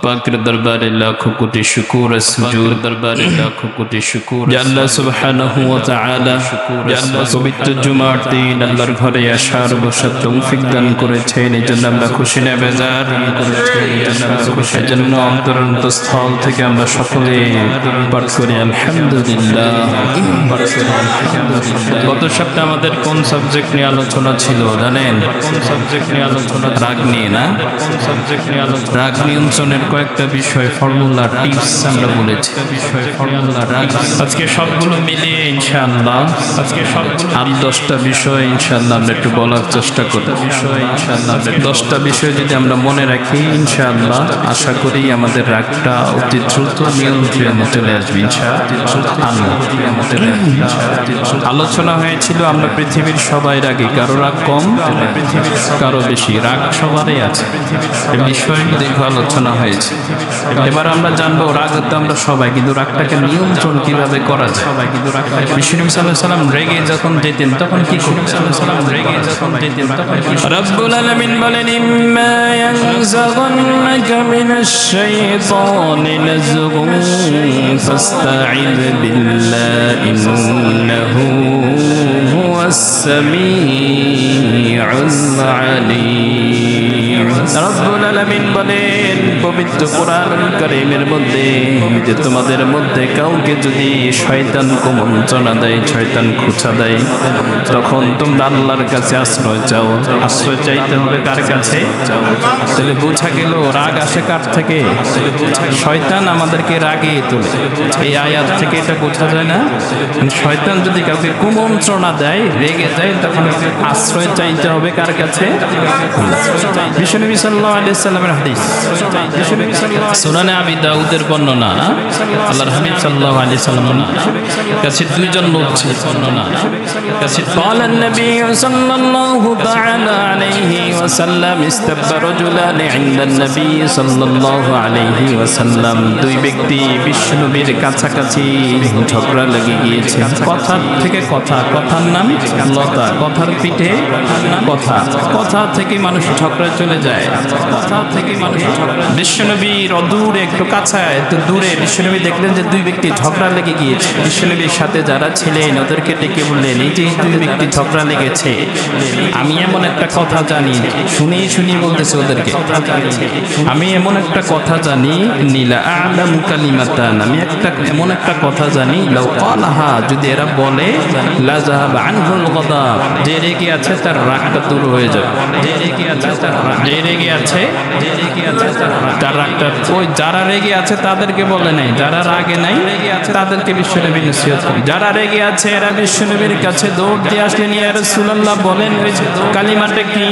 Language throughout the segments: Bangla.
পাকের দরবারে লাখো কোটি শুকর সুজুদ, দরবারে লাখো কোটি শুকর যে আল্লাহ সুবহানাহু ওয়া তাআলা পবিত্র জুমার দিন আল্লাহর ঘরে আসার বসার তৌফিক দান করেছেন। এই জন্য আমরা খুশি না বেজার করেছেন, এই জন্য অন্তরস্থল থেকে আমরা সকলে পাঠ করি আলহামদুলিল্লাহ। গত সপ্তাহে আমাদের কোন সাবজেক্ট নিয়ে আলোচনা ছিল জানেন? কোন সাবজেক্ট নিয়ে আলোচনা? রাগ নিয়ে না? কোন সাবজেক্ট নিয়ে আলোচনা? রাগ নিয়ন্ত্রণের কয়েকটা বিষয়, ফর্মুলা, টিপস আমরা বলেছি। আজকে সবগুলো মিলিয়ে ইনশাআল্লাহ আর 10টা বিষয় ইনশাআল্লাহ আমরা একটু বলার চেষ্টা করব। 10টা বিষয় যদি আমরা মনে রাখি ইনশাআল্লাহ আশা করি আমাদের রাগটা অতি দ্রুত নিয়ন্ত্রণে চলে আসবে ইনশাআল্লাহ। আলোচনা হয়েছিল আমরা পৃথিবীর সবাই রাগী, কারো রাগ কম কারো বেশি, রাগ সবারই আছে, এই বিষয়ে দীর্ঘ আলোচনা হয়েছে। এবার আমরা জানবো রাগ তো আমরা সবাই, কিন্তু রাগটাকে নিয়ন্ত্রণ কিভাবে করা যায়। বিষ্ণু নবী সাল্লাল্লাহু আলাইহি ওয়াসাল্লাম রেগে যখন যেতেন তখন কি করতেন? রব্বুল আলামিন বলেন ইম্মা ইয়ানজাগান্নাকা মিনাশ শাইতানি নাযগুন ফাস্তাঈদ বিল্লাহি ইন্নাহু হুয়াস সামিউল আলীম। রব্বুল আলামিন বলেন পবিত্র কোরআন কারীমের মধ্যে যে তোমাদের মধ্যে কাউকে যদি শয়তান কুমন্ত্রণা দেয়, শয়তান খোঁচা দেয়, তখন তোমরা আল্লাহর কাছে আশ্রয় চাও। আশ্রয় চাইতে হবে কার কাছে? তাহলে বোঝা গেল রাগ আসে কার থেকে? শয়তান আমাদেরকে রাগিয়ে তোলে। এই আয়াত থেকে এটা বোঝা যায় না? শয়তান যদি কাউকে কুমন্ত্রণা দেয়, রেগে যায়, তখন আশ্রয় চাইতে হবে কার কাছে? বিষ্ণু নবী সাল্লাল্লাহু আলাইহি ওয়াসাল্লামের হাদিস, সুনানে আবি দাউদের বর্ণনা, আল্লাহর হাবিব সাল্লাল্লাহু আলাইহি ওয়াসাল্লাম কাছে দুইজন লোক ছিল। বর্ণনা কাছে قال النبي صلى الله تعالى عليه وسلم استبى رجلان عند النبي صلى الله عليه وسلم। দুই ব্যক্তি বিশ্ব নবীর কাছাকাছি ঝগড়া লেগে গিয়েছে। কথা থেকে কথা, কথার নাম লতা, কথার পিঠে কথা, কথা থেকে মানুষ ঝগড়া চলে যায়। কথা থেকে মানুষ ঝগড়া। বিশ্বনবীর অদূরে একটু কাছে একটু দূরে বিশ্বনবী দেখলেন যে দুই ব্যক্তি ঝগড়া লেগে গিয়েছে। বিশ্বনবীর সাথে যারা ছিলেন ওদেরকে ডেকে বললেন এই যে দুই ব্যক্তি ঝগড়া লেগেছে, আমি এমন একটা কথা জানি, শুনিয়ে বলতেছে ওদেরকে, আমি এমন একটা কথা জানি, নীলা আলামু কালিমাতান, আমি এমন একটা কথা জানি, লাউ ক্বালাহা, যদি এরা বলে, লা যাহাবা আনহুল গাদাব, যে রেগে আছে তার রাগটা দূর হয়ে যাবে। যে রেগে আছে তার রাগটা, ওই যারা রেগে আছে তাদেরকে বলে নাই, যারা রাগে নাই তাদেরকে বিশ্বনবী নসিহত করেন। যারা রেগে আছে এরা বিশ্বনবীর কাছে দৌড় দিয়ে আসলেন, ইয়া রাসূলুল্লাহ বলেন ওই কালিমাটা কি?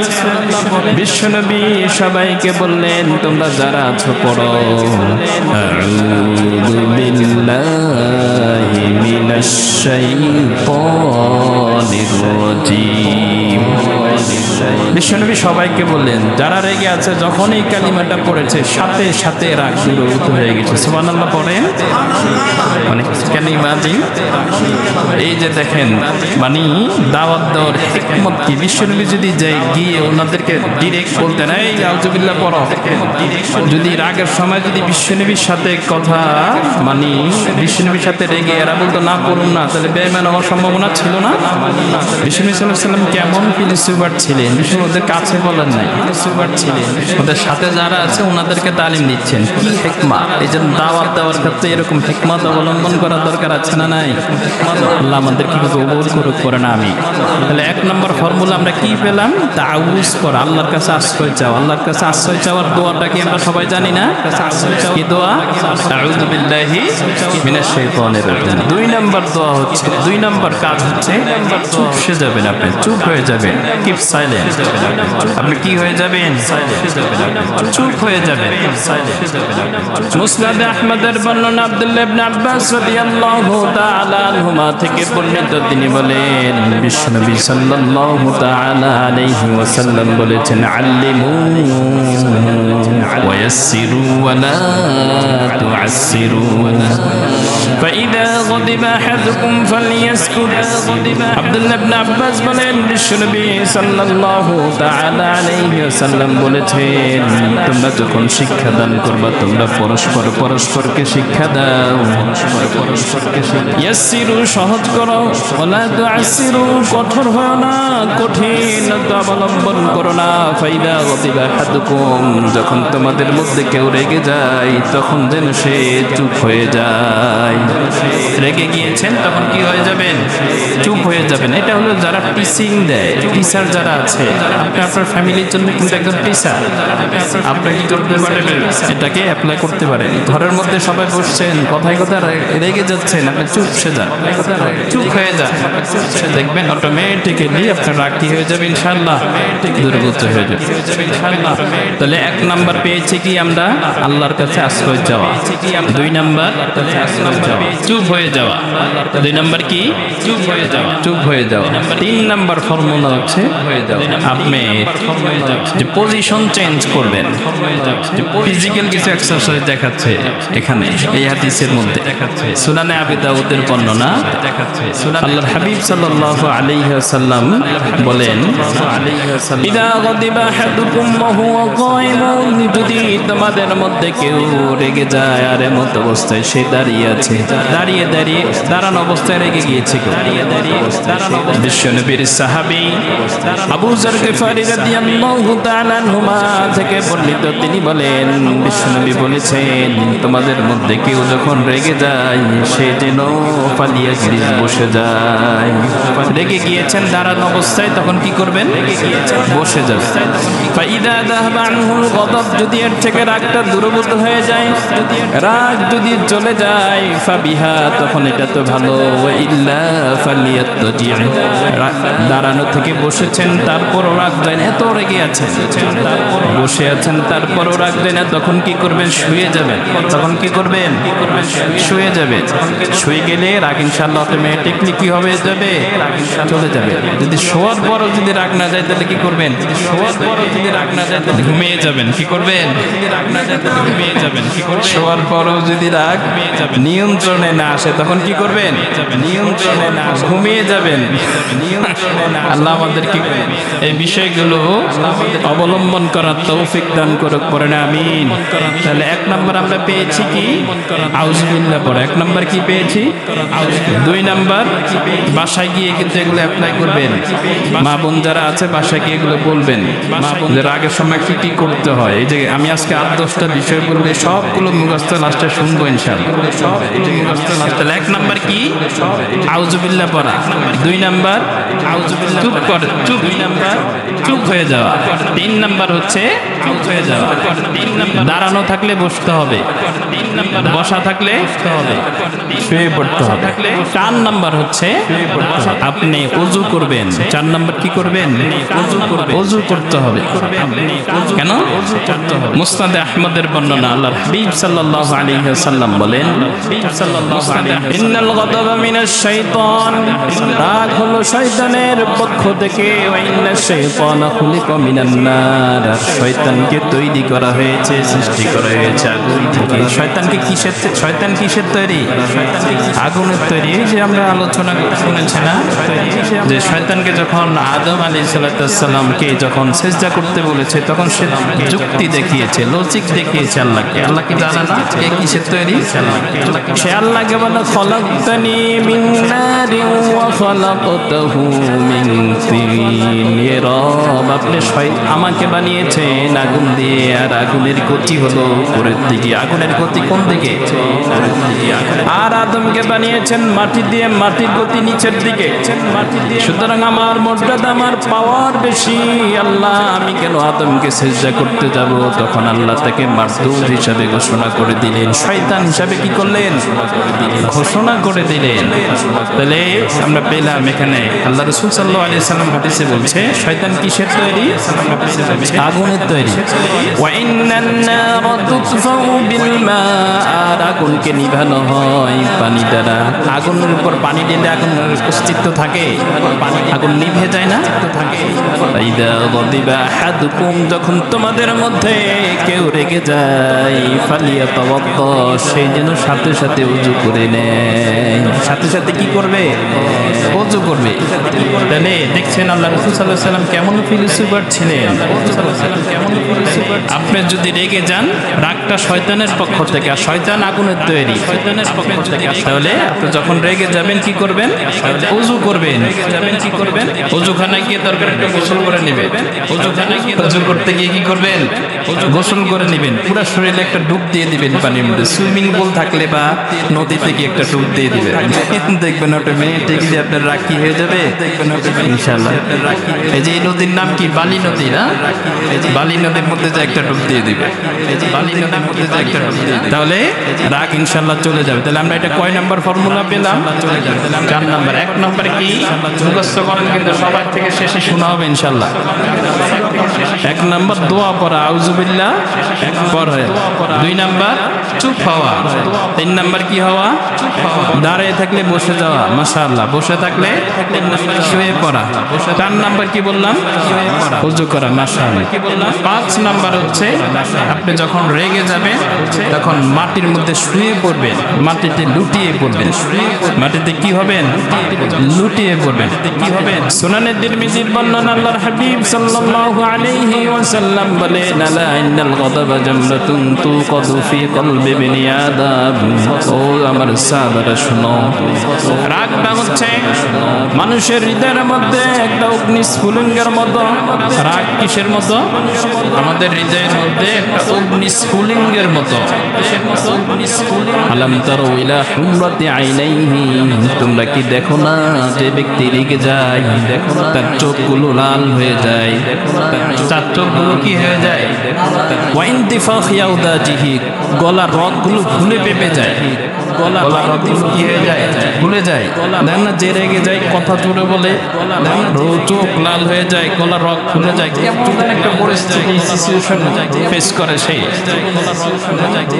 বিশ্বনবী সবাইকে বললেন তোমরা যারা আছো পড়ো আউযু বিল্লাহি মিনাশ শাইতানির রাজীম। বিশ্বনবী সবাইকে বললেন যারা রেগে আছে যখন এই কালিমাটা পড়েছে সাথে সাথে রাগ দূরীভূত হয়ে গেছে। সুবহানাল্লাহ পড়েন। মানে কালিমা জি, এই যে দেখেন মানে দাওয়াত দেওয়ার হিকমত কি। বিশ্বনবী যদি যাই গিয়ে ওনাদেরকে ডিরেক্ট বলতেন এই আউযুবিল্লাহ পড়ো, যদি রাগের সময় যদি বিশ্বনবীর সাথে কথা মানে বিশ্বনবীর সাথে রেগে এরা বলতো না করুন না, তাহলে বেঈমান হওয়ার সম্ভাবনা ছিল না। বিশ্বনবী সাল্লাল্লাহু আলাইহি ওয়াসাল্লাম কেমন ফিলোসফার ছিলেন, বিশ্বনবী ওদের কাছে বলেন নাই, ফিলোসফার ছিলেন, ওদের সাথে যারা আছে ওনাদেরকে তালিম দিচ্ছেন। কি হিকমা! এই যে দাওয়াত দেওয়ার ক্ষেত্রে এরকম হিকমত অবলম্বন করার দরকার আছে না নাই? আল্লাহ আমাদের কিভাবে কবুল করুক করে না আমি। তাহলে 1 নম্বর ফর্মুলা আমরা কি পেলাম? তাআউযু করা, আল্লাহর কাছে আশ্রয় চাও। আল্লাহর কাছে আশ্রয় চাওয়ার দোয়াটা কি আমরা সবাই জানি না? কি দোয়া? আউযু বিল্লাহি মিনাশ শাইতানির রাজীম। 2 নম্বর দোয়া হচ্ছে, 2 নম্বর কাজ হচ্ছে চুপ হয়ে যাবেন, আপনি চুপ হয়ে যাবেন, কিপ সাইলেন্ট। আপনি কি হয়ে যাবেন? চুপ হয়ে যাবেন। মুসনাদে আহমদের বর্ণনা আব্দুল্লাহ ইবনে আব্বাস রাদিয়াল্লাহু তাআলা আনহুমা থেকে বর্ণিত, তিনি বলেন বিশ্বনবী সাল্লাল্লাহু তাআলা আলাইহি ওয়াসাল্লাম বলেছেন আল্লিমু ওয়া ইয়াসসিরু ওয়া লা তুআসসিরু ফাইদা গাদিবা আহাদুকুম ফালইয়াসকুত। আব্দুল্লাহ ইবনে আব্বাস বলেন বিশ্বনবী সাল্লাল্লাহু সাল্লাল্লাহু তাআলা আলাইহি ওয়াসাল্লাম বলেছেন, তোমরা যখন শিক্ষা দান করবা তোমরা পরস্পরকে শিক্ষা দাও, পরস্পরকে ইয়াসসিরু সহজ করো, ওয়ালা তুআসসিরু কঠোর হয় না, কঠিনতা অবলম্বন করো না। ফাইদা গাদিবা আহাদুকুম যখন তোমাদের মধ্যে কেউ রেগে যায় তখন যেন সে চুপ হয়ে যায়। রেগে গিয়েছেন তখন কি হয়ে যাবেন? চুপ হয়ে যাবেন। এটা হলো যারা টিচিং দেয়, টিচার যারা আছে, আপনি আপনার ফ্যামিলির জন্য কিন্তু একজন টিচার, আপনি কি করতে পারেন? এটাকে অ্যাপ্লাই করতে পারেন। ঘরের মধ্যে সবাই বসছেন, কথায় কথায় রেগে যাচ্ছেন, আপনি চুপ সে যান, চুপ হয়ে যান, দেখবেন অটোমেটিক্যালি আপনার রাগ কি হয়ে যাবে ইনশাআল্লাহ, দূরীভূত হয়ে যাবে ইনশাআল্লাহ। তাহলে 1 নাম্বার পেয়েছি কি আমরা? আল্লাহর কাছে আশ্রয় চাওয়া। 2 নাম্বার চুপ হয়ে যাওয়া। 2 নাম্বার কি? চুপ হয়ে যাওয়া, চুপ হয়ে যাওয়া। 3 নাম্বার ফর্মুলা হচ্ছে আপনি যে পজিশন চেঞ্জ করবেন, যে ফিজিক্যাল কিছু এক্সারসাইজ দেখাচ্ছে এখানে এই হাদিসের মধ্যে, সুনানে আবি দাউদের বর্ণনা, আল্লাহর হাবিব সাল্লাল্লাহু আলাইহি ওয়াসাল্লাম বলেন, ইদা গাদিবা আহাদুকুম ওয়া হুয়া কায়িমুন যদি তোমাদের মধ্যে কেউ রেগে যায় আর এমত অবস্থায় সে দাঁড়িয়ে আছে, দাঁড়ানো অবস্থায় রেগে গিয়েছে, বিশ্বনবীর সাহাবী আবু যর গিফারী রাদিয়াল্লাহু তাআলা আনহুমা থেকে বর্ণিত, তিনি বলেন বিশ্বনবী বলেছেন, তোমাদের মধ্যে কেউ যখন রেগে যায় সে যেন পালিয়ে গিয়ে বসে যায়। রেগে গিয়েছেন দাঁড়ানো অবস্থায় তখন কি করবেন? বসে যাবেন। ফাইদা যাহাবা আনহুল গদব যদি এর থেকে রাগটা দূরীভূত হয়ে যায়, রাগ যদি চলে যায়, ফাবিহা তখন এটা তো ভালো, ওয়া ইল্লা ফালিয়াত্তাজি দাঁড়ানো থেকে বসেছেন তারপরও রাগ যায় না, এত রেগে আছেন, বসে আছেন তারপরও রাগ যায় না, তখন কি করবেন? শুয়ে যাবেন। তখন কি করবেন? শুয়ে যাবেন। শুয়ে গেলে রাগ ইনশাআল্লাহ অটোমেটিকলি কি হবে? যাবে, চলে যাবে। যদি শোয়ার পরও যদি রাগ না যায় তাহলে কি করবেন? শোয়ার পরও যদি রাগ না যায় তাহলে ঘুমিয়ে যাবেন। কি করবেন? রাগ না যায় তাহলে ঘুমিয়ে যাবেন। কি করবেন? শোয়ার পরও যদি রাগ নিয়ন্ত্রণে না আসে তখন কি করবেন? নিয়ন্ত্রণে না আসে ঘুমিয়ে যাবেন। আল্লাহ আমাদেরকে এই বিষয়গুলো অবলম্বন করার তৌফিক দান করুক, পড়েন আমিন। তাহলে 1 নাম্বার আমরা পেয়েছি কি? আউযুবিল্লাহ পড়া। 1 নাম্বার কি পেয়েছি? 2 নাম্বার বাসায় গিয়ে কিন্তু এগুলো অ্যাপ্লাই করবেন। মা বোন যারা আছে বাসায় গিয়ে এগুলো বলবেন যে রাগের সময় কি কি করতে হয়। এই যে আমি আজকে 8-10টা বিষয় বললে সবগুলো মুখস্থ লাস্টে শুনবো ইনশাআল্লাহ। তাহলে 1 নাম্বার কি? আউযুবিল্লাহ পড়া। 2 নাম্বার আউযুবিল্লাহ চুপ কর, চুপ। 2 নাম্বার চুপ হয়ে যাওয়া। 3 নাম্বার হচ্ছে চুপ হয়ে যাওয়া। 3 নাম্বার দাঁড়ানো থাকলে বসতে হবে, 3 নাম্বার বসা থাকলে বসতে হবে, শুয়ে পড়তে হবে। 4 নাম্বার হচ্ছে আপনি ওযু করবেন। 4 নাম্বার কি করবেন? ওযু করতে হবে। কেন? মুসনাদে আহমদের বর্ণনা, আল্লাহর হাবিব সাল্লাল্লাহু আলাইহি ওয়াসাল্লাম বলেন, ইন্নাল গাদাবা মিনাশ শাইতান, রাগ হলো শয়তানের পক্ষ থেকে, ওয়া ইন্নাশ শাইতানা খুলিকা মিনান নার, শয়তানকে তৈরি করা হয়েছে, সৃষ্টি করা হয়েছে আগুন থেকে। শয়তান কিসের তৈরি? আগুনের তৈরি। এই যে আমরা আলোচনা শুনেছি না যে শয়তানকে যখন আদম আলাইহিস সালামকে যখন সিজদা করতে বলেছে তখন সে যুক্তি দেখিয়েছে, লজিক দেখিয়েছে আল্লাহকে। আল্লাহ কি জানে না কে কিসের তৈরি? সে আল্লাহকে বলে খলাকতানি মিন নারিন ওয়া খলাকতাহু মিন তিন, এ রব আপনি আমাকে বানিয়েছেন আগুন দিয়ে, আর আগুনের গতি হলো উপরের দিকে। আগুনের গতি কোন দিকে? আর আদমকে বানিয়েছেন মাটি দিয়ে, মাটির গতি নিচের দিকে। সুতরাং আমার মর্যাদা, আমার পাওয়ার বেশি। আল্লাহ আমি কেন আদমকে সিজদা করতে যাব? তখন আল্লাহ তাকে মারদুদ হিসাবে ঘোষণা করে দিলেন, শয়তান হিসাবে কি করলেন? ঘোষণা করে দিলেন। তাহলে আমরা পেলাম এখানে আল্লাহ রাসূল সাল্লাল্লাহু আলাইহি সাল্লাম হাদিসে বলছে শয়তান কিসের তৈরি? আগুনের তৈরি। ওয়া ইন্নান নারা তুতফাউ বিল মা, আর আগুনকে নিভানো হয় পানি দ্বারা। আগুনের উপর পানি দিলে আগুনের অস্তিত্ব থাকে, আগুন নিভে যায় না থাকে। ইদা গদিবা আহাদুকুম, যখন তোমাদের মধ্যে কেউ রেগে যায়, ফালিয়াতাওয়াদ্দা, সেই যেন সাথে সাথে ওযু করে নেয়। সাথে সাথে কি করবে? ওযু করবে। তাহলে দেখছেন আল্লাহ রাসূল সাল্লাল্লাহু আলাইহি ওয়াসাল্লাম কেমন ফিলোসফার ছিলেন। আপনি যদি রেগে যান, রাগটা শয়তানের পক্ষ থেকে, আর শয়তান আগুনের তৈরি, শয়তানের পক্ষ থেকে। তাহলে আপনি যখন রেগে যাবেন কি করবেন? ওযু করবেন। কি করবেন? ওযুখানায় গিয়ে দরকার একটা গোসল করে নেবেন। ওযুখানায় গিয়ে ওযু করতে গিয়ে কি করবেন? গোসল করে নেবেন। পুরো শরীরে একটা ডুব দিয়ে দিবেন পানির মধ্যে। সুইমিং পুল থাকলে বা নদীতে গিয়ে একটা ডুব দিয়ে দিবেন, দেখবেন অটোমেটিকলি আপনার রাগ কি হয়ে যাবে। দেখবেন ইনশাআল্লাহ। এই যে এই নদীর নাম কি? বালি নদী না? এই যে বালি নদীর মধ্যে যে একটা ডুব দিয়ে দিবে, এই যে বালি নদীর মধ্যে যে একটা ডুব দিয়ে দিবে, তাহলে রাগ ইনশাআল্লাহ চলে যাবে। তাহলে আমরা এটা কয় নাম্বার ফর্মুলা পেলাম? চলে যাবে। তাহলে 4 নাম্বার। 1 নাম্বার কি? মুখস্থ করেন, কিন্তু সবার থেকে শেষে শোনা হবে ইনশাআল্লাহ। 1 নাম্বার দোয়া পড়া, আউযুবিল্লাহ পড়া। 2 নাম্বার চুপ হওয়া। 3 নাম্বার কি হওয়া? দাঁড়িয়ে থাকলে বসে যাওয়া, মাশাআল্লাহ। বসে থাকলে শুয়ে পড়া। 4 নাম্বার কি বললাম? ওযু করা, মাশাআল্লাহ। 5 নাম্বার হচ্ছে আপনি যখন রেগে যাবেন তখন মাটির মধ্যে শুয়ে পড়বেন, মাটিতে লুটিয়ে পড়বেন। মাটিতে কি হবেন? লুটিয়ে পড়বেন। কি হবেন? সুনানে তিরমিজির বর্ণনা, আল্লাহর হাবিব সাল্লাল্লাহু আলাইহি ওয়াসাল্লাম বলেন, আলা ইন্নাল গাদাবা জামরাতুন তুকাদু ফি কলবি ইবনি আদম। ও আমার সাহাবারা শুনো, রাগটা হচ্ছে মানুষের হৃদয়ের মধ্যে একটা অগ্নিস্ফুলিঙ্গের মতো। রাগ কিসের মতো? আমাদের হৃদয়ের মধ্যে একটা অগ্নিস্ফুলিঙ্গের মতো। আলাম তারু ইলা হুমরাতি আইনাইহি, তোমরা কি দেখো না যে ব্যক্তি রেগে যায়, দেখো না তার চোখগুলো লাল হয়ে যায়, তার চোখগুলো কি হয়ে যায়? ওয়া ইনতিফাখি আউদাজিহি, গলার রগগুলো ফুলে পেপে যায়। গলার রগগুলো কি হয়ে যায়? ফুলে যায়। দেখেন না, যে রেগে যায় কথা জোরে বলে, চোখ লাল হয়ে যায়, গলার রগ ফুলে যায়। কেমন একটা পরিস্থিতি, সিচুয়েশন ফেস করে সেই।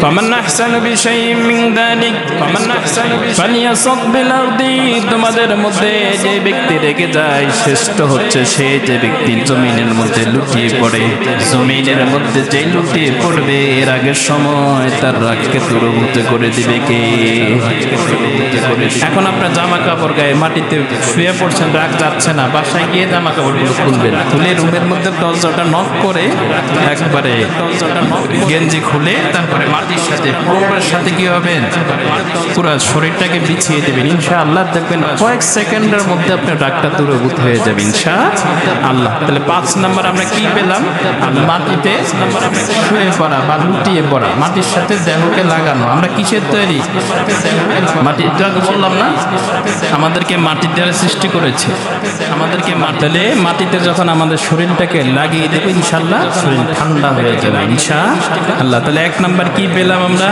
ফামান আহসানু বিশাইইন মিন যালিক ফামান আহসানু ফালিয়াসাদ বিল আরদি, তোমাদের মধ্যে যে ব্যক্তি রেগে যায় শ্রেষ্ঠ হচ্ছে সে যে ব্যক্তি জমিনের মধ্যে লুটিয়ে পড়ে। জমিনের মধ্যে যে লুটিয়ে পড়বে এর আগের সময় তার রাগকে দূরভূত করে দিবে কে? এখন আপনার জামা কাপড় গায়ে মাটিতে শুয়ে পড়ছেন, রাগ যাচ্ছে না, বাসায় গিয়ে জামা কাপড়গুলো খুলবেন, খুলে রুমের মধ্যে দরজাটা নক করে একবারে গেঞ্জি খুলে তারপরে মাটির সাথে পুরোটার সাথে কি হবেন? পুরো শরীরটাকে বিছিয়ে দেবেন। ইনশাআল্লাহ দেখবেন কয়েক সেকেন্ডের মধ্যে আপনার রাগটা দূরভূত হয়ে যাবে ইনশাআল্লাহ। তাহলে 5 নাম্বার আমরা কি পেলাম? মাটিতে শুয়ে পড়া বা লুটিয়ে পড়া, মাটির সাথে দেহকে লাগানো। আমরা কিসের তৈরি? মাটি। বললাম না আমাদেরকে মাটির দ্বারা সৃষ্টি করেছে, আমাদেরকে তাহলে মাটিতে যখন আমাদের শরীরটাকে লাগিয়ে দেবো ইনশাআল্লাহ শরীর ঠান্ডা হয়ে যাবে ইনশাআল্লাহ। তাহলে 1 নাম্বার কি পেলাম আমরা?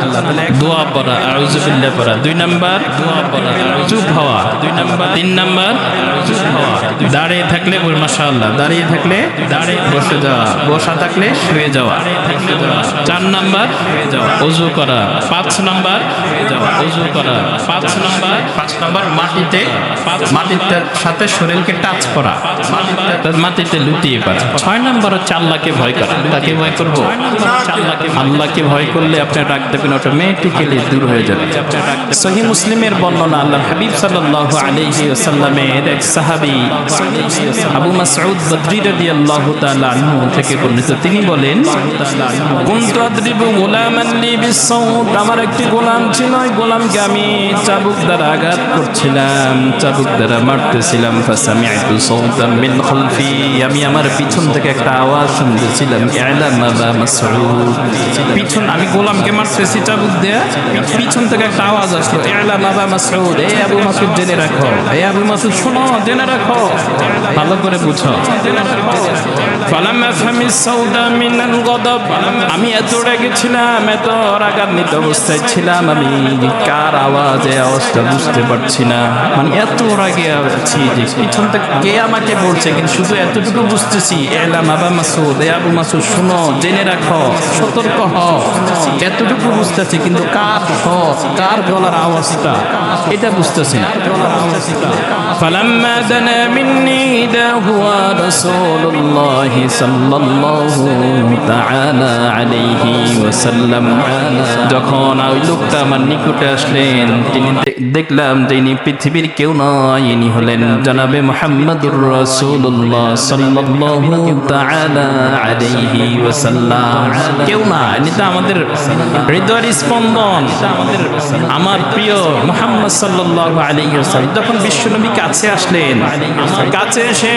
আল্লাহ তাহলে দোয়া পড়া, আউযুবিল্লাহ পড়া। 2 নাম্বার দোয়া পড়া, চুপ হওয়া। 2 নাম্বার। 3 নাম্বার চুপ হওয়া। দাঁড়িয়ে থাকলে মাশাআল্লাহ, দাঁড়িয়ে থাকলে দাঁড়িয়ে বসে যাওয়া, বসা থাকলে শুয়ে যাওয়া। 4 নাম্বার ওযু করা। 5 নাম্বার ওযু করা। 5 নাম্বার মাটিতে সাথে শরীরকে টাচ করা, মাটিতে লুটিয়ে পড়া। 6 নাম্বার হচ্ছে আল্লাহকে ভয় করা। তাকে ভয় করব? আল্লাহকে ভয় করলে আপনার রাগ দেখবেন অটোমেটিক্যালি দূর হয়ে যাবে। সহিহ মুসলিমের বর্ণনা, আল্লাহর হাবিব সাল্লাল্লাহু আলাইহি ওয়াসাল্লামের এক সাহাবী আবু মাসউদ বদরি রাদিয়াল্লাহু তাআলা আনহু থেকে বর্ণিত, তিনি বলেন, কুনতু আদরিবু গোলামান লি বিস-সাউত, আমার একটি গোলাম ছিল, ওই গোলামকে আমি চাবুক দ্বারা আঘাত করছিলাম, চাবুক দ্বারা মারতেছিলাম। ফাসামি'তু সাউতান মিন খালফি, আমি আমার পিছন থেকে একটা আওয়াজ শুনতেছিলাম, ই'লাম আবা মাসউদ। পিছন, আমি গোলামকে মারতেছি চাবুক দিয়ে, পিছন থেকে একটা আওয়াজ আসলো, ই'লাম আবা মাসউদ, এ আবু মাসউদ জেনে রাখো, এ আবু মাসউদ শোনো, জেনে রাখো, ভালো করে বুঝো। ফালাম্মা ফাহমিস সাউদা মিনাল গাদাব, আমি এত রেগে ছিলাম, এত রাগান্বিত অবস্থায় ছিলাম, গেলাম আমি কার আওয়াজে, আওয়াজটা বুঝতে পারছি না, মানে এত রাগে আছি যে পিছন থেকে কে আমাকে বলছে, কিন্তু শুধু এতটুকু বুঝতেছি এলাম আবা মাসুদ, এ আবু মাসুদ শুনো, জেনে রাখো, সতর্ক হও, এতটুকু বুঝতেছি, কিন্তু কার শট, কার গলার আওয়াজটা এটা বুঝতেছি না। فلما دنا مني إذا هو رسول الله صلى الله تعالى عليه وسلم যখন ওই লোকটা আমার নিকটে আসলেন, তিনি দেখলাম যে ইনি পৃথিবীর কেউ নয়, ইনি হলেন জনাবে মুহাম্মদুর রাসূলুল্লাহ সাল্লাল্লাহু তাআলা আলাইহি ওয়াসাল্লাম। কেউ না, ইনি তো আমাদের হৃদয়ের স্পন্দন, আমার প্রিয় মুহাম্মদ সাল্লাল্লাহু আলাইহি ওয়াসাল্লাম। যখন বিশ্বনবী কাছে আসলেন, কাছে এসে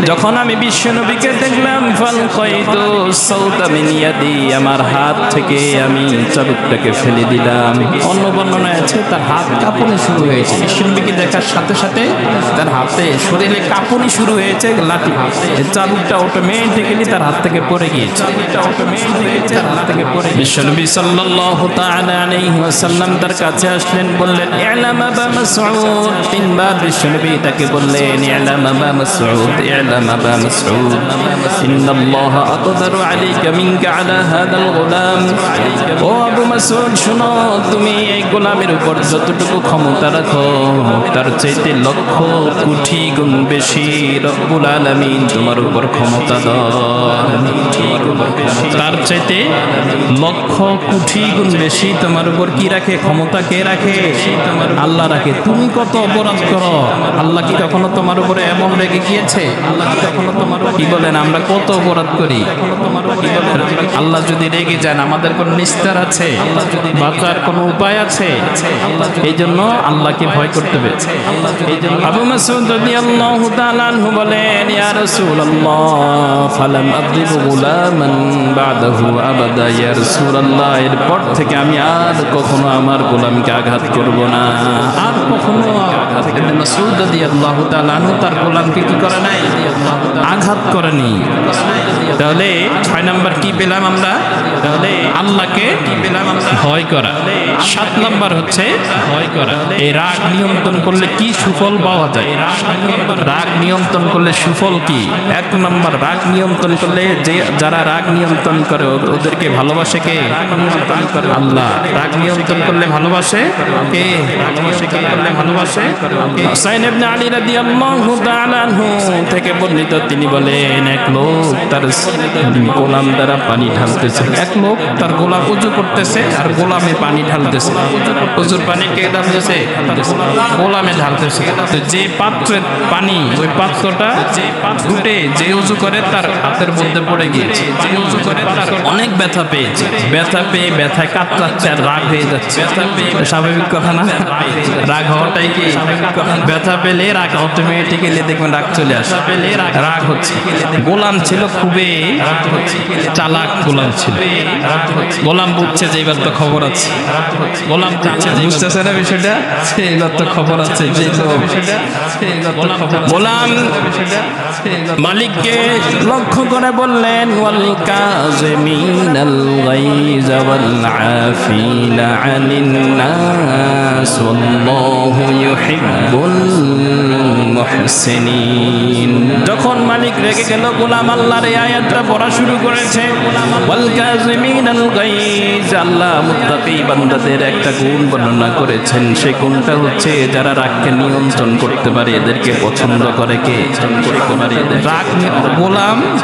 যখন আমি বিশ্বনবীকে দেখলাম, ফালকাইতু সাউতা মিন ইয়াদি, আমার হাত থেকে আমি চাবুকটাকে ফেলে দিলাম। অন্য বর্ণনায় আছে তার হাত কাঁপনি শুরু হয়েছে। বিশ্বনবীকে দেখার সাথে সাথে তার হাতে শরীরে কাঁপনি শুরু হয়েছে, লাঠি চাবুকটা অটোমেটিক্যালি তার হাত থেকে পড়ে গিয়েছে। বিশ্বনবী সাল্লাল্লাহু তাআলা আলাইহি ওয়াসাল্লাম তার কাছে আসলেন, বললেন ইলাম আবা মাসউদ। তিনবার বিশ্বনবী তাকে বললেন ইলাম আবা মাসউদ, ইলাম আবা মাসউদ, ইন্নাল্লাহা আকদারু আলাইকা মিনকা আলা হাদাল গোলাম। ও আবু মাসউদ শুনো, তুমি এই গোলামের উপর যতটুকু ক্ষমতা রাখো তার চাইতে লক্ষ কোটি গুণ বেশি রব্বুল আলামিন তোমার উপর ক্ষমতা দেন। তার চাইতে লক্ষ কোটি গুণ বেশি তোমার উপর কি রাখে? ক্ষমতা কে রাখে? আল্লাহ রাখে। তুমি কত অপরাধ করো, আল্লাহ কি কখনো তোমার উপরে এমন রেগে গিয়েছে? আল্লাহ কি কখনো তোমার কি বলেন, আমরা কত অপরাধ করি, আল্লাহ যদি রেগে যান আমাদের কোন নিস্তার আছে? বাঁচার কোন উপায় আছে? এই জন্য আল্লাহকে ভয় করতে হবে। আবু মাসউদ রাদিয়াল্লাহু তাআলা আনহু বলেন ইয়া রাসূলুল্লাহ ফালাম আযিব গুলামান বাদাহু আবাদা, ইয়া রাসূলুল্লাহ এরপর থেকে আমি আর কখনো আমার গোলামকে আঘাত করব না, আর কখনো ইবনে মাসউদ রাদিয়াল্লাহু তাআলা আনহু তার গোলামকে কি করে নাই? আঘাত করেনি। তাহলে 6 নাম্বার কি পেলাম আমরা? তাহলে আল্লাহকে কি পেলাম আমরা? ভয় করা। 7 নাম্বার হচ্ছে ভয় করা। এই রাগ নিয়ন্ত্রণ করলে কি সুফল পাওয়া যায়? রাগ নিয়ন্ত্রণ করলে সুফল কি? 1 নাম্বার, রাগ নিয়ন্ত্রণ করলে যে যারা রাগ নিয়ন্ত্রণ করে ওদেরকে ভালোবাসে কে? আল্লাহ। রাগ নিয়ন্ত্রণ করলে ভালোবাসে কে? ভালোবাসে হুসাইন ইবনে আলী রাদিয়াল্লাহু তাআলা আনহু থেকে বর্ণিত, তিনি বলেন এক লোক তার গোলাম দ্বারা পানি ঢালতেছে। এক লোক তার গোলাম উযু করতেছে আর গোলামে পানি ঢালতেছে। উযুর পানি কে ঢালতেছে? গোলামে ঢালতেছে। তো যে পাত্রের পানি, ওই পাত্রটা উঠে যে উযু করে তার হাতের মধ্যে পড়ে গিয়েছে। যে উযু করে তার অনেক ব্যথা পেয়েছে। ব্যথা পেয়ে ব্যথায় কাতরাচ্ছে আর রাগ হয়ে যাচ্ছে। স্বাভাবিক কথা না? রাগ হওয়াটাই কি স্বাভাবিক কথা? ব্যথা পেলে রাগ অটোমেটিক্যালি দেখবেন রাগ চলে আসে। রাগ হচ্ছে। গোলাম ছিল খুবই চালাক, গোলাম ছিল। গোলাম বুঝছে যে এবার তো খবর আছে। গোলাম বুঝতেছে না বিষয়টা, এইবার তো খবর আছে। গোলাম মালিককে লক্ষ্য করে বললেন ওয়াল কাযিমিনাল গায়জ ওয়াল আফিনা আনিন নাস ওয়াল্লাহু ইউহিব্বুল মুহসিনিন। যখন মালিক রেগে গেল, গোলাম আল্লাহর এই আয়াতটা পড়া শুরু করেছে। ওয়াল কাযিমিনাল গায়জ, আল্লাহ মুত্তাকি বান্দাদের একটা গুণ বর্ণনা করেছেন। সেই গুণটা হচ্ছে যারা রাগকে নিয়ন্ত্রণ করতে পারে, এদেরকে পছন্দ করে কে? রাগ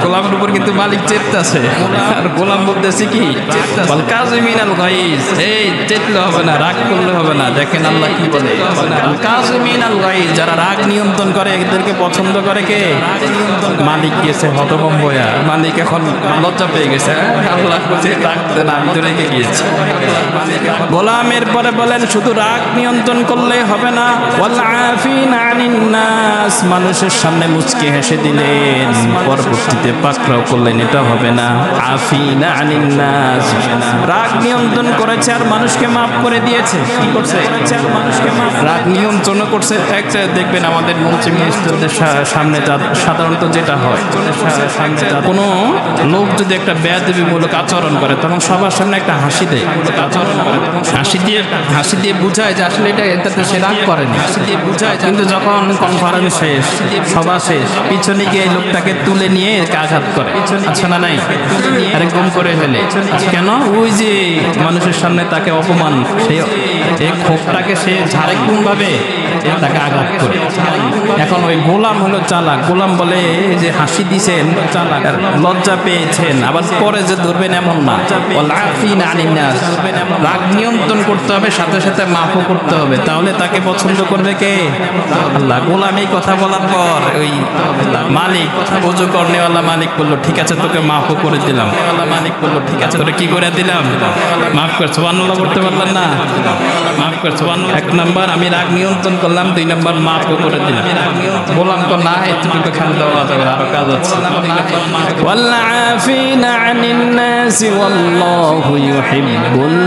গোলামের উপর কিন্তু মালিক চেপতেছে, আর গোলাম বলতেছে কি? ওয়াল কাযিমিনাল গায়জ, এই চেতলে হবে না, রাগ করলে হবে না। দেখেন আল্লাহ কি বলে, ওয়াল কাযিমিনাল গায়জ, যারা রাগ নিয়ন্ত্রণ করে এদেরকে পছন্দ করে কে? মালিক গেছে হতভম্ব হয়ে, মালিক এখন লজ্জা পেয়ে গেছে। আল্লাহ বলছে রাখতে না, আমি তো রেগে গিয়েছি। গোলামের পরে বলেন শুধু রাগ নিয়ন্ত্রণ করলে হবে না, ওয়াল আফিনা আনিন নাস, মানুষের সামনে মুচকি হেসে দিলেন, পরবর্তীতে পাকড়াও করলেন, এটা হবে না। আফিনা আনিন নাস, রাগ নিয়ন্ত্রণ করেছে আর মানুষকে মাফ করে দিয়েছে। কি করছে? মানুষকে মাফ, রাগ নিয়ন্ত্রণ করছে। একটা দেখবেন আমাদের মন্ত্রী মিনিস্টারদের সামনে সাধারণত যেটা হয়, কোনো লোক যদি একটা বেয়াদবিমূলক আচরণ করে তখন সবার সামনে একটা হাসি দেয়। আচরণ হাসি দিয়ে বুঝায় যে আসলে এটাতে সে রাগ করেনি, হাসি দিয়ে বুঝায়। কিন্তু যখন কনফারেন্স শেষ, সভা শেষ, পিছনে গিয়ে লোকটাকে তুলে নিয়ে আঘাত করে, আচ্ছা না নাই, আরে গুম করে ফেলে। কেন? ওই যে মানুষের সামনে তাকে অপমান, সেই ক্ষোভটাকে সে ঝাড়ে কোন ভাবে তাকে আঘাত করে। এখন ওই গোলাম হলো চালাক। গোলাম বলে যে হাসি দিছেন চালাক, লজ্জা পেয়েছেন, আবার পরে যে ধরবেন এমন না। রাগ নিয়ন্ত্রণ করতে হবে, সাথে সাথে মাফও করতে হবে, তাহলে তাকে পছন্দ করবে কে? আল্লাহ। গোলাম এই কথা বলার পর ওই মালিক, ওযু করনেওয়ালা মালিক বললো ঠিক আছে তোকে মাফও করে দিলাম। মালিক বললো ঠিক আছে তোকে কি করে দিলাম, মাফ কর। সুবহানাল্লাহ করতে পারলেন না? মাফ কর সুবহানাল্লাহ। এক নাম্বার আমি রাগ নিয়ন্ত্রণ করলাম, দুই নাম্বার মাফও করে দিলাম। গোলাম তো না, এতটুকু খালি দেওয়া যাবে, আরো কাজ আছে। ওয়াল আফিনা আনিন নাস ওয়াল্লাহু ইউহিব্বুল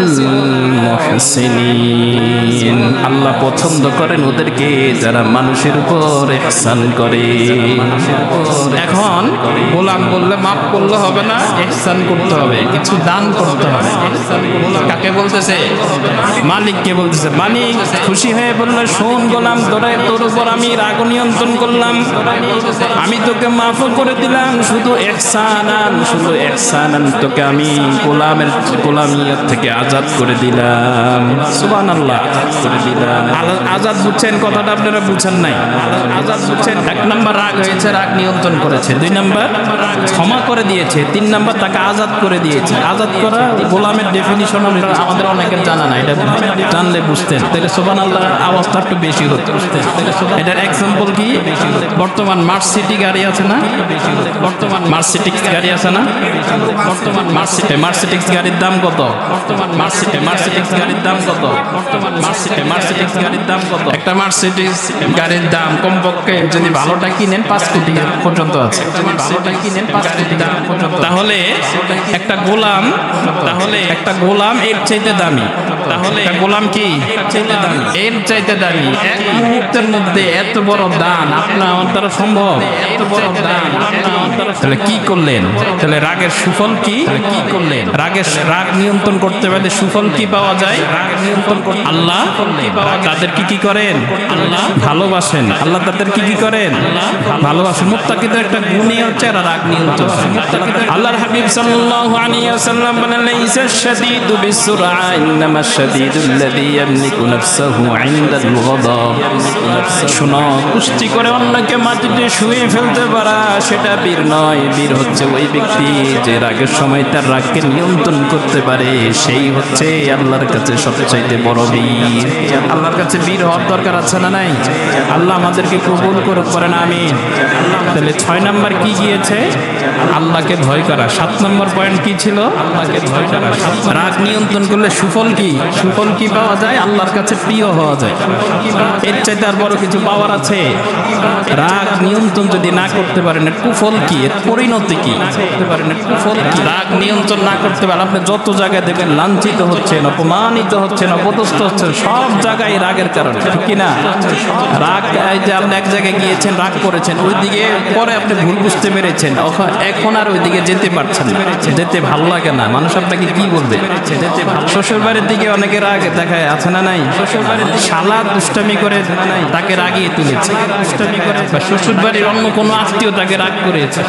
মুহসিনিন। আল্লাহ পছন্দ করেন ওদেরকে যারা মানুষের উপর ইহসান করে। এখন গোলাম বললে মাফ করলে হবে না, ইহসান করতে হবে, কিছু দান করতে হবে। কাকে বলতেছে? মালিককে বলতেছে। মালিক খুশি হয়ে বলল শোন গোলাম, তোর উপর আমি রাগ নিয়ন্ত্রণ করলাম, আমি তোকে মাফও করে দিলাম, শুধু ইহসানান তোকে আমি গোলামিয়ত থেকে আজাদ করে দিলাম। সুবহানাল্লাহ, করে দিলাম। আজাদ বুঝছেন কথাটা? আপনারা বুঝেন নাই। আজাদ বুঝছেন? এক নাম্বার রাগ হয়েছে, রাগ নিয়ন্ত্রণ করেছে। দুই নাম্বার ক্ষমা করে দিয়েছে। তিন নাম্বার তাকে আজাদ করে দিয়েছে। আজাদ করা গোলামের ডেফিনিশন আমাদের অনেকের জানা নাই, এটা জানলে বুঝতেন। তাহলে সুবহানাল্লাহ আওয়াজটা একটু বেশি হতো। এটার এক্সাম্পল কি? বর্তমান মার্সিডিজ গাড়ি আছে না? বর্তমান মার্সিডিজ গাড়ি আছে না? বর্তমান মার্সিডিজ গাড়ির দাম কত? বর্তমান মার্সিডিজ গাড়ির দাম কত? বর্তমান মার্সিডিজ গাড়ির দাম কত? একটা মার্সিডিজ গাড়ির দাম কমপক্ষে যদি ভালোটা কিনেন 5 কোটি পর্যন্ত আছে। ভালোটা কিনেন 5 কোটি টাকা পর্যন্ত। তাহলে একটা গোলাম এর চাইতে দামি। তাহলে একটা গোলাম কি এর চাইতে দামি? এক মুহূর্তের মধ্যে এত বড় দান আপনার আমার দ্বারা সম্ভব? এত বড় দান তাহলে কি করলেন? তাহলে রাগের সুফল কি? কি করলেন? রাগ নিয়ন্ত্রণ করতে পারলে সুফল কি পাওয়া যায়? রাগ নিয়ন্ত্রণ করতে আল্লাহ তাদের কি করেন? আল্লাহ ভালোবাসেন। আল্লাহ তাদের কি করেন? ভালোবাসেন। মুত্তাকিদের একটা গুণই হচ্ছে রাগ নিয়ন্ত্রণ। আল্লাহর হাবিব সাল্লাল্লাহু আলাইহি ওয়াসাল্লাম বলেন লাইসা শাদীদু বিসুরআ ইন্নামা শাদীদুল্লাযী ইয়ামলিকু নাফসাহু ইনদাল গাদাব। শোনো, কুস্তি করে অন্যকে মাটিতে শুয়ে ফেলতে পারা সেটা বীর নয়। বীর হচ্ছে ওই ব্যক্তি যে রাগের সময় তার রাগকে নিয়ন্ত্রণ করতে পারে, সেই হচ্ছে আল্লাহর কাছে সবচাইতে বড় বীর। আল্লাহর কাছে বীর হওয়ার দরকার আছে না নাই? আল্লাহ আমাদেরকে কবুল করেন, আমিন। তাহলে 6 নাম্বার কি গিয়েছে? আল্লাহকে ভয় করা। 7 নম্বর পয়েন্ট কি ছিল? আল্লাহকে ভয় করা। রাগ নিয়ন্ত্রণ করলে সুফল কি? সুফল কি পাওয়া যায়? আল্লাহর কাছে প্রিয় হওয়া যায়। এর চাইতে আর বড় কিছু পাওয়ার আছে? রাগ নিয়ন্ত্রণ যদি না করতে পারেন এর কুফল কি? এর পরিণতি কি? রাগ নিয়ন্ত্রণ না করতে পারেন আপনি যত জায়গায় দেখবেন লাঞ্ছিত হচ্ছেন, অপমানিত হচ্ছেন, অপদস্থ হচ্ছেন, সব জায়গায় রাগের কারণে, ঠিক কিনা? রাগ, এই যে আপনি এক জায়গায় গিয়েছেন, রাগ করেছেন, ওইদিকে পরে আপনি ভুল বুঝতে পেরেছেন, এখন আর ওইদিকে যেতে পারছেন না, যেতে ভালো লাগে না। মানুষ আপনাকে কি বলবে? শ্বশুর বাড়ির দিকে অনেকে রাগ দেখায়, আছে না নাই? শ্বশুর বাড়ির শালা দুষ্টামি করে তাকে রাগিয়ে তুলেছে, দুষ্টামি করে। শ্বশুর বাড়ির অন্য কোনো আত্মীয় তাকে রাগ করেছে,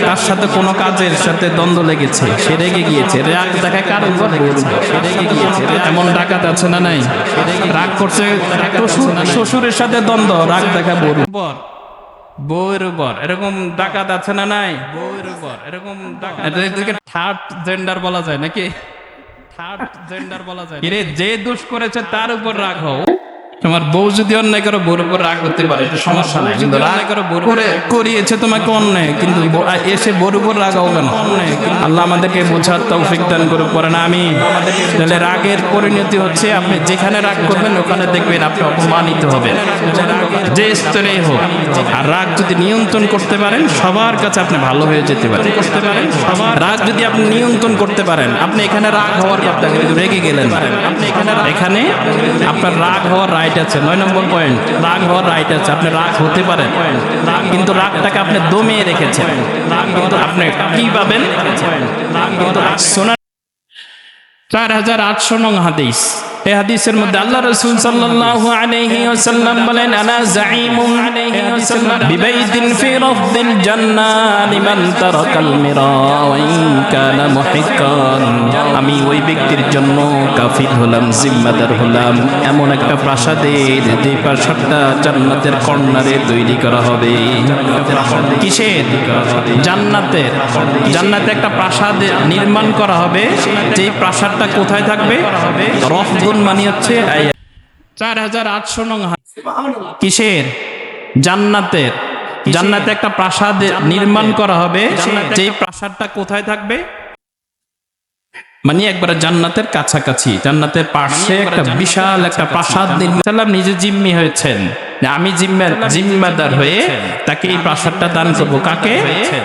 তার সাথে কোনো কাজের সাথে দ্বন্দ্ব লেগেছে, সে রেগে গিয়েছে। রাগ দেখায় কার উপর? সে রেগে গিয়েছে। এমন ডাকাত আছে না নাই? রাগ করছে শ্বশুরের সাথে দ্বন্দ্ব, রাগ দেখা বউয়ের উপর, এরকম ডাকাত আছে না নাই? বউয়ের উপর এরকম ডাকাত। থার্ড জেন্ডার বলা যায় নাকি? থার্ড জেন্ডার বলা যায়। যে দোষ করেছে তার উপর রাগ হও। তোমার বউ যদি অন্যায় করো, বউর উপর রাগ হতে পারে, এটা সমস্যা নাই। কিন্তু রাগ করিয়েছে তোমাকে অন্যায়, কিন্তু এসে বউর উপর রাগ হবে না। আল্লাহ আমাদেরকে বোঝার তৌফিক দান করে পড়েন, আমি। তাহলে রাগের পরিণতি হচ্ছে আপনি যেখানে রাগ করবেন ওখানে দেখবেন আপনি অপমানিত হবেন, যে স্তরেই হোক। আর রাগ যদি নিয়ন্ত্রণ করতে পারেন সবার কাছে আপনি ভালো হয়ে যেতে পারেন। রাগ যদি আপনি নিয়ন্ত্রণ করতে পারেন, আপনি এখানে রাগ হওয়ার কথা রেগে গেলেন, এখানে আপনার রাগ হওয়ার রাইট আছে। 9 নম্বর পয়েন্ট, রাগ হওয়ার রাইট আছে। আপনি রাগ হতে পারেন, কিন্তু রাগটাকে আপনি দমিয়ে রেখেছেন। রাগ কিন্তু আপনি কি পাবেন? 4800 নং হাদিস। এই হাদিসের মধ্যে আল্লাহ রাসূল সাল্লাল্লাহু আলাইহি ওয়াসাল্লাম বলেন, আনা যাঈমুন বিবাইতিন ফি রাফদিল জান্নাহ লিমান তারাকাল মিরা ওয়া ইন কানা মুহিক্কান। আমি ওই ব্যক্তির জন্য কাফিল হলাম, জিম্মাদার হলাম এমন একটা প্রাসাদের, যে প্রাসাদটা জান্নাতের কর্নারে তৈরি করা হবে। কিসের? জান্নাতের। জান্নাতে একটা প্রাসাদ নির্মাণ করা হবে, যে প্রাসাদটা কোথায় থাকবে? রফদুন মানে হচ্ছে 4800 নং। কিসের? জান্নাতের। জান্নাতে একটা প্রাসাদ নির্মাণ করা হবে, যে প্রাসাদটা কোথায় থাকবে? মানে একবারে জান্নাতের কাছাকাছি, জান্নাতের পাশে একটা বিশাল একটা প্রাসাদ নির্মাণ। নিজে জিম্মি হয়েছেন, আমি জিম্মাদার হয়ে তাকে এই প্রাসাদটা দান করব। কাকে?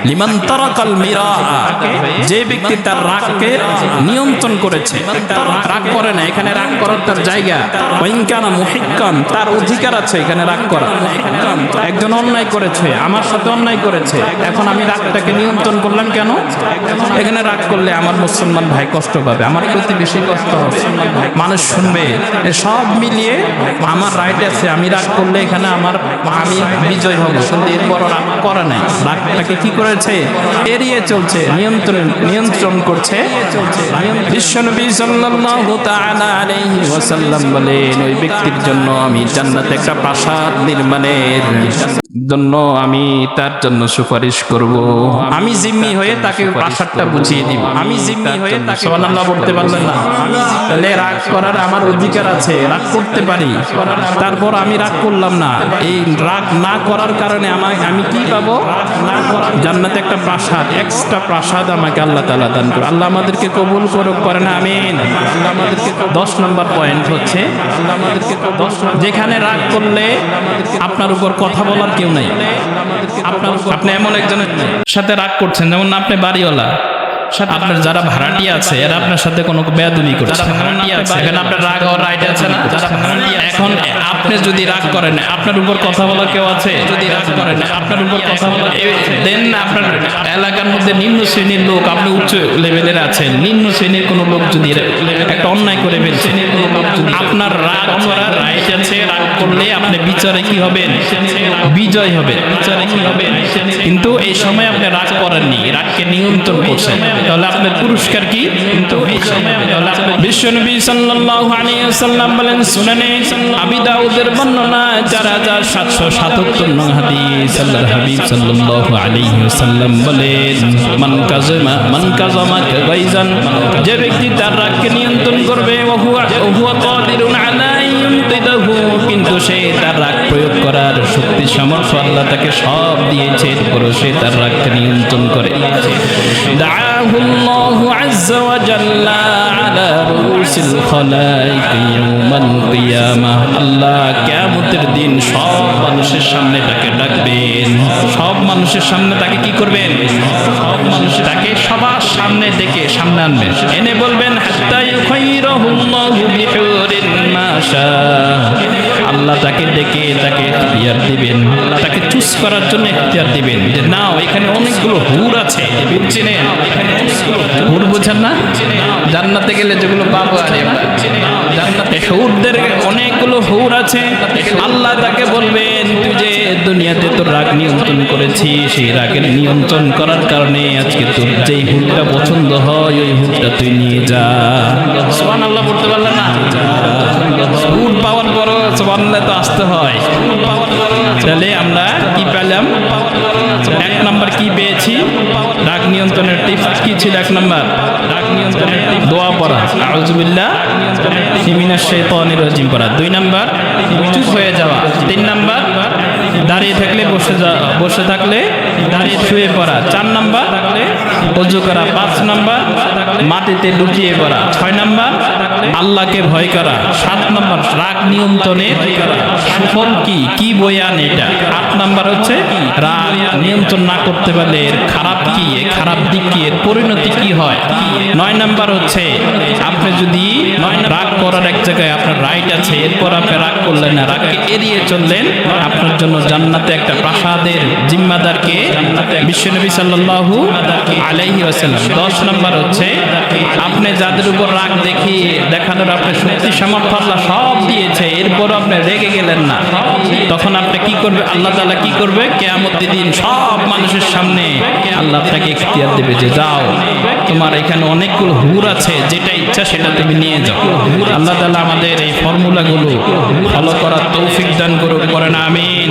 লিমান তারাকাল মিরা, যে ব্যক্তি তার রাগকে নিয়ন্ত্রণ করেছে, রাগ করে না। এখানে রাগ করার তার জায়গা। ওয়াইন কানা মুহিক্কান, তার অধিকার আছে এখানে রাগ করা। একজন অন্যায় করেছে, আমার সাথে অন্যায় করেছে, এখন আমি রাগটাকে নিয়ন্ত্রণ করলাম। কেন? এখানে রাগ করলে আমার মুসলমান ভাই কষ্ট পাবে, আমার প্রতিবেশী কষ্ট হবে, মানুষ শুনবে। সব মিলিয়ে আমার রাইট আছে, আমি রাগ করলে এখানে আমি বিজয় হব। কিন্তু এরপর রাগ করা নাই, রাগটাকে কি করেছে? এড়িয়ে চলছে, নিয়ন্ত্রণ করছে। বিশ্বনবী সাল্লাল্লাহু তাআলা আলাইহি ওয়াসাল্লাম বলেন, ওই ব্যক্তির জন্য আমি জান্নাতে একটা প্রাসাদ নির্মাণের জন্য আমি তার জন্য সুপারিশ করব। আমি জিম্মি হয়ে তাকে প্রাসাদটা বুঝিয়ে দিব। আমি জিম্মি হয়ে তাকে, সুবহানাল্লাহ বলতে পারলেন না? তাহলে রাগ করার আমার অধিকার আছে, রাগ করতে পারি, তারপর আমি রাগ করলাম না। এই রাগ না করার কারণে আমি কি পাবো? জান্নাতে একটা প্রাসাদ, এক্সট্রা প্রাসাদ আমাকে আল্লাহ তাআলা দান করুন। আল্লাহ আমাদেরকে কবুল করুক, করেন আমিন। আল্লাহ আমাদেরকে 10 নম্বর পয়েন্ট হচ্ছে, আল্লাহ আমাদেরকে যেখানে রাগ করলে আপনার উপর কথা বলার কেউ নাই। আপনি এমন একজনের সাথে রাগ করছেন, যেমন আপনি বাড়িওয়ালা, আপনার যারা ভাড়াটিয়া আছে এরা আপনার সাথে কোনো বেয়াদবি করছে, এখানে আপনার রাগ হওয়ার রাইট আছে না? এখন আপনি যদি রাগ করেন, আপনার উপর কথা বলার কেউ আছে? যদি রাগ করেন, আপনার উপর কথা বলার দেন, আপনার এলাকার মধ্যে নিম্ন শ্রেণীর লোক, আপনি উচ্চ লেভেলের আছেন, নিম্ন শ্রেণীর কোনো লোক যদি একটা অন্যায় করে ফেলছে, আপনার রাগ করার রাইট আছে। রাগ করলে আপনি বিচারে কি হবেন? বিজয় হবে, বিচারে কি হবেন? কিন্তু এই সময় আপনি রাগ করেননি, রাগকে নিয়ন্ত্রণ করছেন, তাহলে আপনার পুরস্কার কি? কিন্তু এই সময় বিশ্বনবী সাল্লাল্লাহু আলাইহি ওয়াসাল্লাম বলেন, সুনানে আবি দাউদের বর্ণনা 4777 নং হাদিস, আল্লাহর হাবিব সাল্লাল্লাহু আলাইহি ওয়াসাল্লাম বলেন, মান কাযামা গায়জান, যে ব্যক্তি তার রাগকে নিয়ন্ত্রণ করবে, ওহুয়া কাদিরুন আলা ইনতিদাহু, কিন্তু সে তার রাগ প্রয়োগ করার শক্তি সামর্থ্য আল্লাহ তাকে সব দিয়েছে, এরপরও সে তার রাগকে নিয়ন্ত্রণ করে। আল্লাহু আযজা ওয়া জাল্লা আলা রুসিল খালাইক ইয়াউমাল কিয়ামাহ, আল্লাহ কিয়ামতের দিন সব মানুষের সামনে তাকে ডাকবেন। সব মানুষের সামনে তাকে কি করবেন? সব মানুষ তাকে সবার সামনে ডেকে সামনে আনবেন, এনে বলবেন, হাত্তা ইউখাইরাহুল্লাহু বিহুরিন মাশা, আল্লাহ তাকে ডেকে তাকে ইখতিয়ার দিবেন, তাকে চুজ করার জন্য ইখতিয়ার দিবেন, যে নাও এখানে অনেকগুলো হুর আছে, চিনেন? হুর বুঝেন না? জান্নাতে গেলে যেগুলো পাবো, আরে জান্নাতে হুরদের অনেকগুলো হুর আছে। আল্লাহ তাকে বলবেন, তুই যে দুনিয়াতে তোর রাগ নিয়ন্ত্রণ করেছিস, সেই রাগের নিয়ন্ত্রণ করার কারণে আজকে তোর যেই হুরটা পছন্দ হয় ওই হুরটা তুই নিয়ে যা। সুবহানাল্লাহ বলতে পারলে না? হুর পাওয়ার পর সুবহানাল্লাহ তো আসতে হয়। তাহলে আমরা কি পেলাম? 1 নাম্বার কি পেয়েছি? রাগ নিয়ন্ত্রণের টিপস কি ছিল? 1 নাম্বার রাগ নিয়ন্ত্রণের টিপস দোয়া পড়া, আউযুবিল্লাহ মিনাশ শাইতানির রাজিম পড়া। 2 নাম্বার চুপ হয়ে যাওয়া। 3 নাম্বার দাঁড়িয়ে থাকলে বসে থাকলে দাঁড়িয়ে শুয়ে পড়া। 4 নাম্বার ওযু করা। 5 নাম্বার মাটিতে লুটিয়ে পড়া। 6 নাম্বার আল্লাহকে ভয় করা। 7 নাম্বার রাগ নিয়ন্ত্রণের সুফল কি বয়ান এটা। 8 নাম্বার হচ্ছে রাগ নিয়ন্ত্রণ না করতে পারলে এর খারাপ কি, খারাপ দিক কি, এর পরিণতি কি হয়। 9 নাম্বার হচ্ছে আপনি যদি রাগ করার এক জায়গায় আপনার রাইট আছে, এরপর আপনি রাগ করলেন না, রাগকে এড়িয়ে চললেন, আপনার জন্য জান্নাতে একটা প্রাসাদের জিম্মাদারকে বিশ্বনবী সাল্লাল্লাহু আলাইহি ওয়াসাল্লাম। 10 নম্বর হচ্ছে আপনি যাদের উপর রাগ দেখানোর আপনার শক্তি সামর্থ্য আল্লাহ সব দিয়েছে, এরপর আপনি রেগে গেলেন না, তখন আপনি কি করবে? আল্লাহ তাআলা কি করবে? কিয়ামতের দিন সব মানুষের সামনে আল্লাহ আপনাকে ইখতিয়ার দেবে যে যাও, তোমার এখানে অনেকগুলো হুর আছে, যেটা ইচ্ছা সেটা তুমি নিয়ে যাও। আল্লাহ তাআলা আমাদের এই ফর্মুলাগুলো ফলো করার তৌফিক দান করুক, করেন আমিন।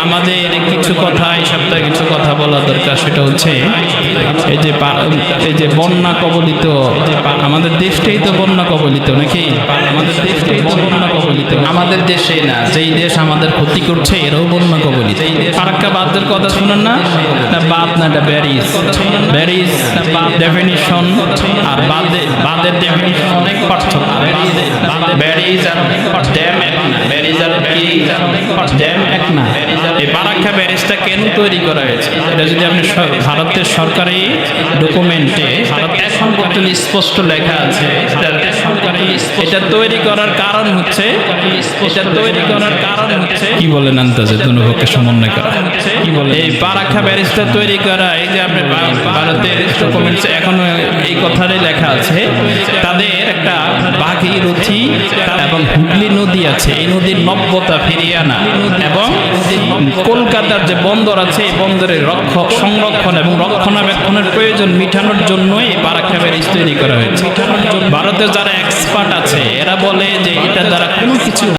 আমাদের কিছু কথা, এই সপ্তাহে কিছু কথা বলা দরকার, সেটা হচ্ছে এই যে বন্যা কবলিত আমাদের দেশটাই তো বন্যা কবলিত নাকি? আমাদের দেশটাই তো বন্যা কবলিত, আমাদের দেশে না, যেই দেশ আমাদের ক্ষতি করছে এরাও বন্যা কবলিত। ফারাক্কা বাঁধের কথা শুনেন না? বাঁধ না, এটা ব্যারিজ ডেফিনিশন আর বাঁধের ডেফিনিশন অনেক পার্থক্য। ব্যারিজ আর ড্যাম এক না, ব্যারিজ আর কি ড্যাম এক না। এই ফারাক্কা ব্যারিজটা কেন তৈরি করা হয়েছে? এটা যদি আপনি ভারতের সরকারি ডকুমেন্টে এখন পর্যন্ত স্পষ্ট লেখা আছে, এটা তৈরি করার কারণ হচ্ছে কি বলেন আন্দাজে দুপক্ষে সমন্বয় করা, কি বলে এই ফারাক্কা ব্যারিজটা তৈরি করা, এই যে আপনি ভারতের ডকুমেন্টসে এখনো এই কথাটাই লেখা আছে, তাদের একটা ভাগীরথী এবং হুগলি নদী আছে, এই নদীর নব্যতা ফিরিয়ে আনা এবং কলকাতার যে বন্দর আছে এই বন্দরের সংরক্ষণ এবং রক্ষণাবেক্ষণের প্রয়োজন মিটানোর জন্য এই ফারাক্কা ব্যারিজ তৈরি করা হয়েছে। ভারতের যারা এক্সপার্ট আছে এরা বলে যে এটা দ্বারা কোনো কিছু